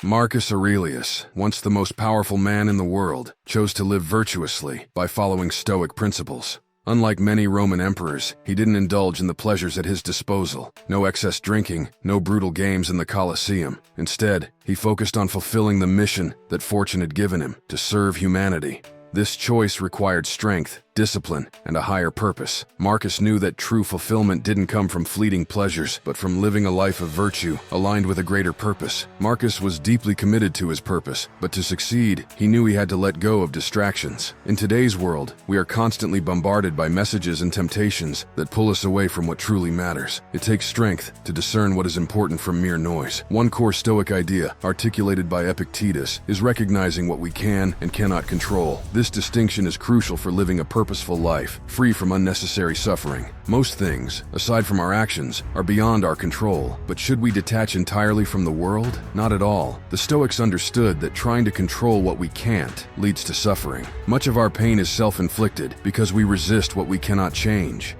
Marcus Aurelius, once the most powerful man in the world, chose to live virtuously by following Stoic principles. Unlike many Roman emperors, he didn't indulge in the pleasures at his disposal. No excess drinking, no brutal games in the Colosseum. Instead, he focused on fulfilling the mission that fortune had given him, to serve humanity. This choice required strength, discipline, and a higher purpose. Marcus knew that true fulfillment didn't come from fleeting pleasures, but from living a life of virtue, aligned with a greater purpose. Marcus was deeply committed to his purpose, but to succeed, he knew he had to let go of distractions. In today's world, we are constantly bombarded by messages and temptations that pull us away from what truly matters. It takes strength to discern what is important from mere noise. One core Stoic idea, articulated by Epictetus, is recognizing what we can and cannot control. This distinction is crucial for living a purposeful life, free from unnecessary suffering. Most things, aside from our actions, are beyond our control. But should we detach entirely from the world? Not at all. The Stoics understood that trying to control what we can't leads to suffering. Much of our pain is self-inflicted because we resist what we cannot change.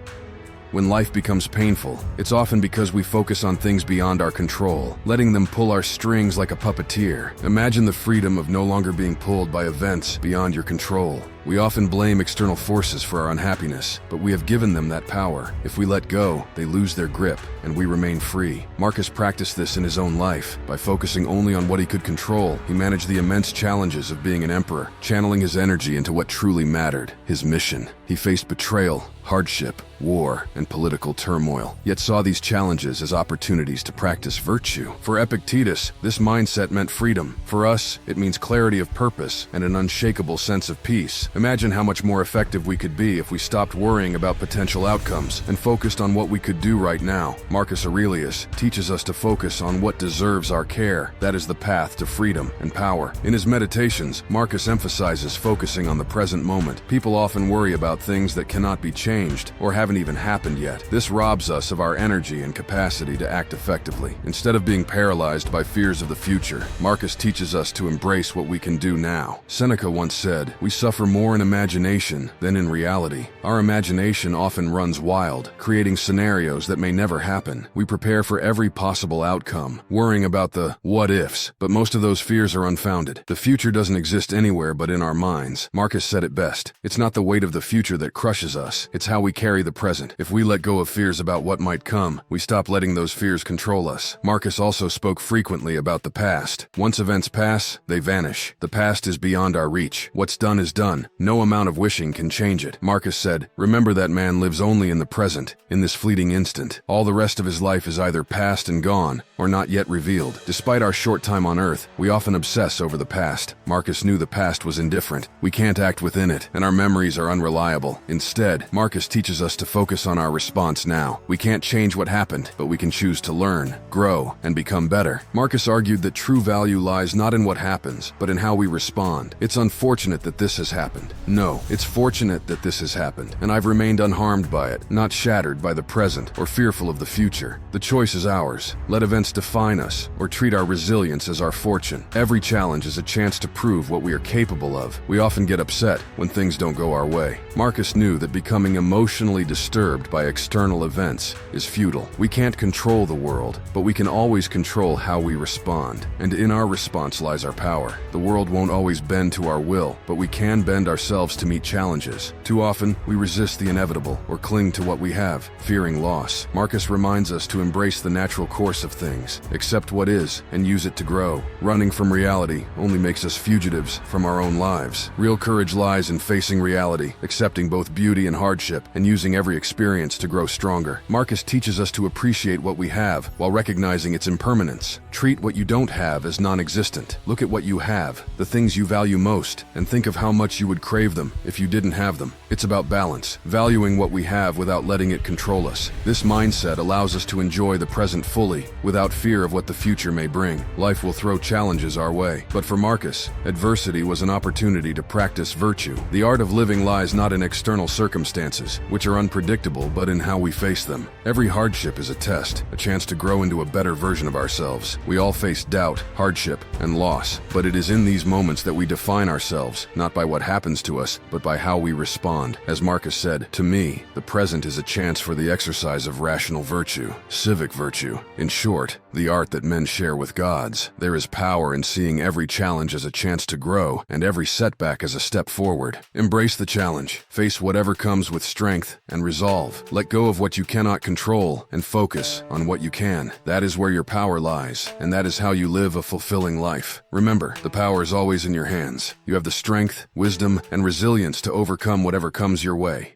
When life becomes painful, it's often because we focus on things beyond our control, letting them pull our strings like a puppeteer. Imagine the freedom of no longer being pulled by events beyond your control. We often blame external forces for our unhappiness, but we have given them that power. If we let go, they lose their grip, and we remain free. Marcus practiced this in his own life. By focusing only on what he could control, he managed the immense challenges of being an emperor, channeling his energy into what truly mattered, his mission. He faced betrayal, hardship, war, and political turmoil, yet saw these challenges as opportunities to practice virtue. For Epictetus, this mindset meant freedom. For us, it means clarity of purpose and an unshakable sense of peace. Imagine how much more effective we could be if we stopped worrying about potential outcomes and focused on what we could do right now. Marcus Aurelius teaches us to focus on what deserves our care. That is the path to freedom and power. In his meditations, Marcus emphasizes focusing on the present moment. People often worry about things that cannot be changed or haven't even happened yet. This robs us of our energy and capacity to act effectively. Instead of being paralyzed by fears of the future, Marcus teaches us to embrace what we can do now. Seneca once said, "We suffer more in imagination than in reality." Our imagination often runs wild, creating scenarios that may never happen. We prepare for every possible outcome, worrying about the what-ifs, but most of those fears are unfounded. The future doesn't exist anywhere but in our minds. Marcus said it best. It's not the weight of the future that crushes us, it's how we carry the present. If we let go of fears about what might come, we stop letting those fears control us. Marcus also spoke frequently about the past. Once events pass, they vanish. The past is beyond our reach. What's done is done. No amount of wishing can change it. Marcus said, "Remember that man lives only in the present, in this fleeting instant. All the rest of his life is either past and gone, or not yet revealed." Despite our short time on earth, we often obsess over the past. Marcus knew the past was indifferent. We can't act within it, and our memories are unreliable. Instead, Marcus teaches us to focus on our response now. We can't change what happened, but we can choose to learn, grow, and become better. Marcus argued that true value lies not in what happens, but in how we respond. It's unfortunate that this has happened. No, it's fortunate that this has happened, and I've remained unharmed by it, not shattered by the present or fearful of the future. The choice is ours. Let events define us, or treat our resilience as our fortune. Every challenge is a chance to prove what we are capable of. We often get upset when things don't go our way. Marcus knew that becoming emotionally disturbed by external events is futile. We can't control the world, but we can always control how we respond. And in our response lies our power. The world won't always bend to our will, but we can bend ourselves to meet challenges. Too often, we resist the inevitable or cling to what we have, fearing loss. Marcus reminds us to embrace the natural course of things, accept what is, and use it to grow. Running from reality only makes us fugitives from our own lives. Real courage lies in facing reality, accepting both beauty and hardship, and using every experience to grow stronger. Marcus teaches us to appreciate what we have while recognizing its impermanence. Treat what you don't have as non-existent. Look at what you have, the things you value most, and think of how much you would crave them if you didn't have them. It's about balance, valuing what we have without letting it control us. This mindset allows us to enjoy the present fully, without fear of what the future may bring. Life will throw challenges our way, but for Marcus, adversity was an opportunity to practice virtue. The art of living lies not in external circumstances, which are unpredictable, but in how we face them. Every hardship is a test, a chance to grow into a better version of ourselves. We all face doubt, hardship, and loss, but it is in these moments that we define ourselves, not by what happens happens to us, but by how we respond. As Marcus said, to me, the present is a chance for the exercise of rational virtue, civic virtue. In short, the art that men share with gods. There is power in seeing every challenge as a chance to grow and every setback as a step forward. Embrace the challenge, face whatever comes with strength and resolve. Let go of what you cannot control and focus on what you can. That is where your power lies, and that is how you live a fulfilling life. Remember, the power is always in your hands. You have the strength, wisdom, and resilience to overcome whatever comes your way.